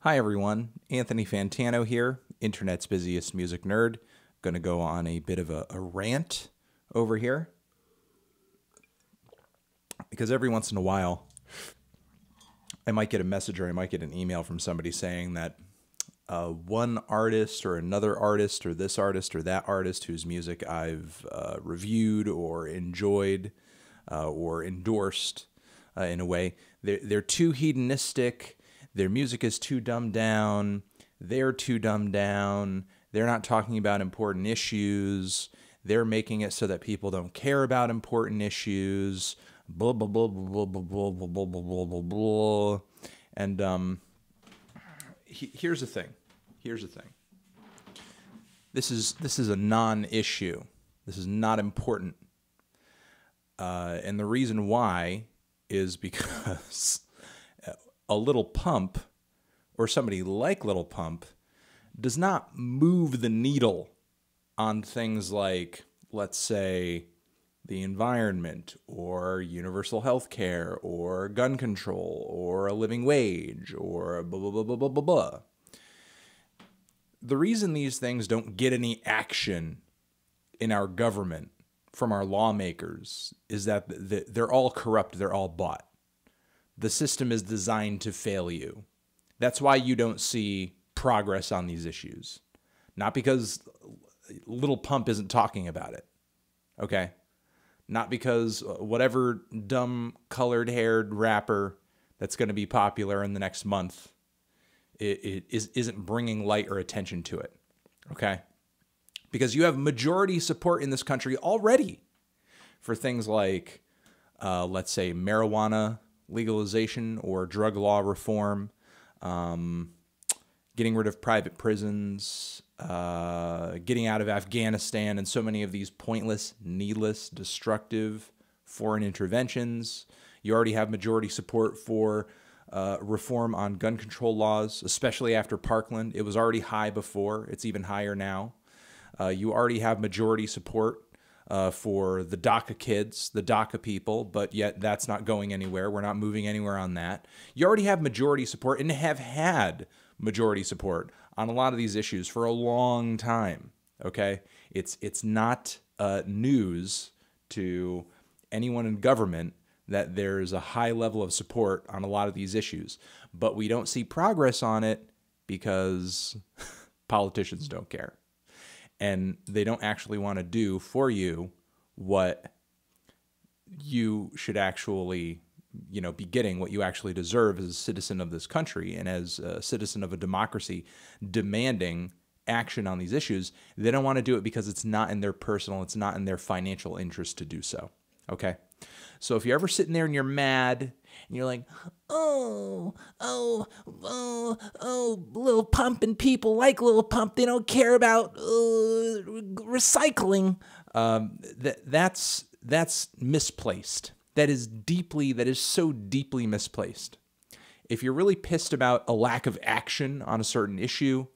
Hi everyone, Anthony Fantano here, internet's busiest music nerd. Going to go on a bit of a rant over here because every once in a while I might get a message or I might get an email from somebody saying that one artist or another artist or this artist or that artist whose music I've reviewed or enjoyed or endorsed in a way, they're too hedonistic. Their music is too dumbed down. They're too dumbed down. They're not talking about important issues. They're making it so that people don't care about important issues. Blah, blah, blah, blah, blah, blah, blah, blah, blah, blah, blah. And here's the thing. Here's the thing. This is a non-issue. This is not important. And the reason why is because a Little Pump, or somebody like Little Pump, does not move the needle on things like, let's say, the environment, or universal health care, or gun control, or a living wage, or blah, blah, blah, blah, blah, blah, blah. The reason these things don't get any action in our government from our lawmakers is that they're all corrupt, they're all bought. The system is designed to fail you. That's why you don't see progress on these issues. Not because Little Pump isn't talking about it, okay? Not because whatever dumb colored-haired rapper that's going to be popular in the next month isn't bringing light or attention to it, okay? Because you have majority support in this country already for things like, let's say, marijuana legalization or drug law reform, getting rid of private prisons, getting out of Afghanistan and so many of these pointless, needless, destructive foreign interventions. You already have majority support for reform on gun control laws, especially after Parkland. It was already high before. It's even higher now. You already have majority support for the DACA kids, the DACA people, but yet that's not going anywhere. We're not moving anywhere on that. You already have majority support and have had majority support on a lot of these issues for a long time, okay? It's not news to anyone in government that there's a high level of support on a lot of these issues, but we don't see progress on it because politicians don't care. And they don't actually want to do for you what you should actually, be getting, what you actually deserve as a citizen of this country and as a citizen of a democracy demanding action on these issues. They don't want to do it because it's not in their personal, it's not in their financial interest to do so. Okay? So if you're ever sitting there and you're mad and you're like, oh, Little Pump and people like Little Pump, they don't care about recycling. That's misplaced. That is so deeply misplaced. If you're really pissed about a lack of action on a certain issue,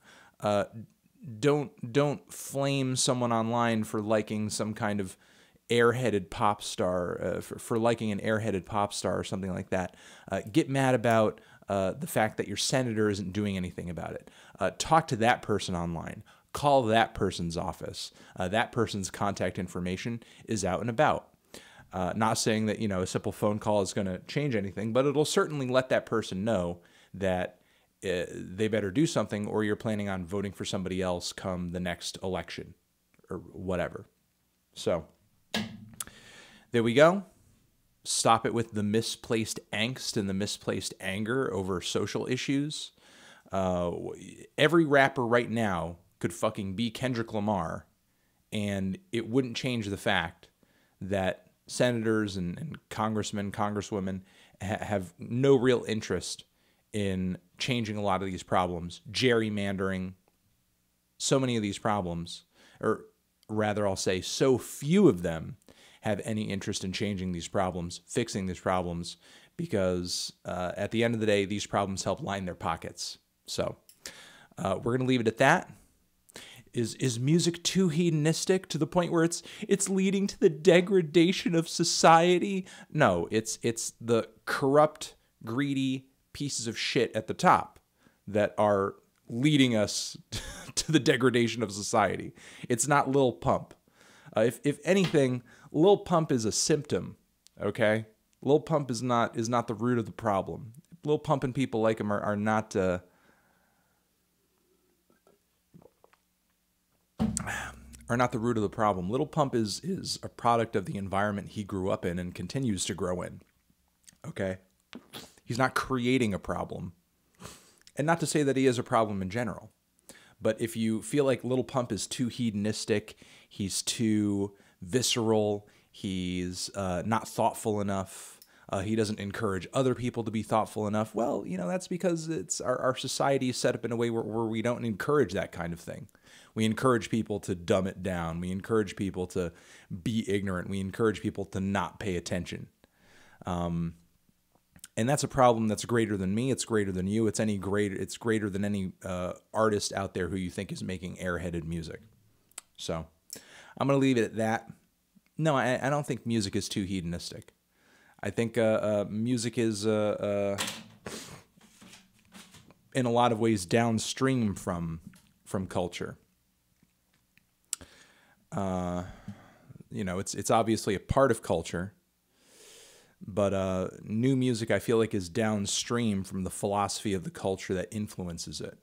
don't flame someone online for liking some kind of airheaded pop star, for liking an airheaded pop star or something like that. Get mad about the fact that your senator isn't doing anything about it. Talk to that person online. Call that person's office. That person's contact information is out and about. Not saying that, a simple phone call is going to change anything, but it'll certainly let that person know that they better do something or you're planning on voting for somebody else come the next election or whatever. So there we go. Stop it with the misplaced angst and the misplaced anger over social issues. Every rapper right now could fucking be Kendrick Lamar, and it wouldn't change the fact that senators and congressmen, congresswomen have no real interest in changing a lot of these problems. Gerrymandering, so many of these problems, or rather I'll say so few of them have any interest in changing these problems, fixing these problems, because at the end of the day, these problems help line their pockets. So we're going to leave it at that. Is music too hedonistic to the point where it's leading to the degradation of society? No, it's the corrupt, greedy pieces of shit at the top that are leading us to the degradation of society. It's not Lil Pump. If anything, Lil Pump is a symptom, okay? Lil Pump is not the root of the problem. Lil Pump and people like him are not the root of the problem. Lil Pump is a product of the environment he grew up in and continues to grow in. Okay? He's not creating a problem. And not to say that he is a problem in general. But if you feel like Lil Pump is too hedonistic, he's too visceral, he's not thoughtful enough, he doesn't encourage other people to be thoughtful enough, well, you know, that's because it's our society is set up in a way where we don't encourage that kind of thing. We encourage people to dumb it down. We encourage people to be ignorant. We encourage people to not pay attention. And that's a problem that's greater than me. It's greater than you. It's greater than any artist out there who you think is making airheaded music. So I'm going to leave it at that. No, I don't think music is too hedonistic. I think music is, in a lot of ways, downstream from culture. You know, it's obviously a part of culture. But new music, I feel like, is downstream from the philosophy of the culture that influences it.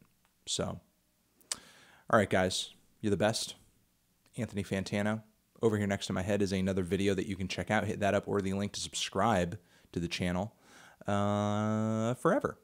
So, all right, guys, you're the best. Anthony Fantano. Over here next to my head is another video that you can check out. Hit that up or the link to subscribe to the channel forever.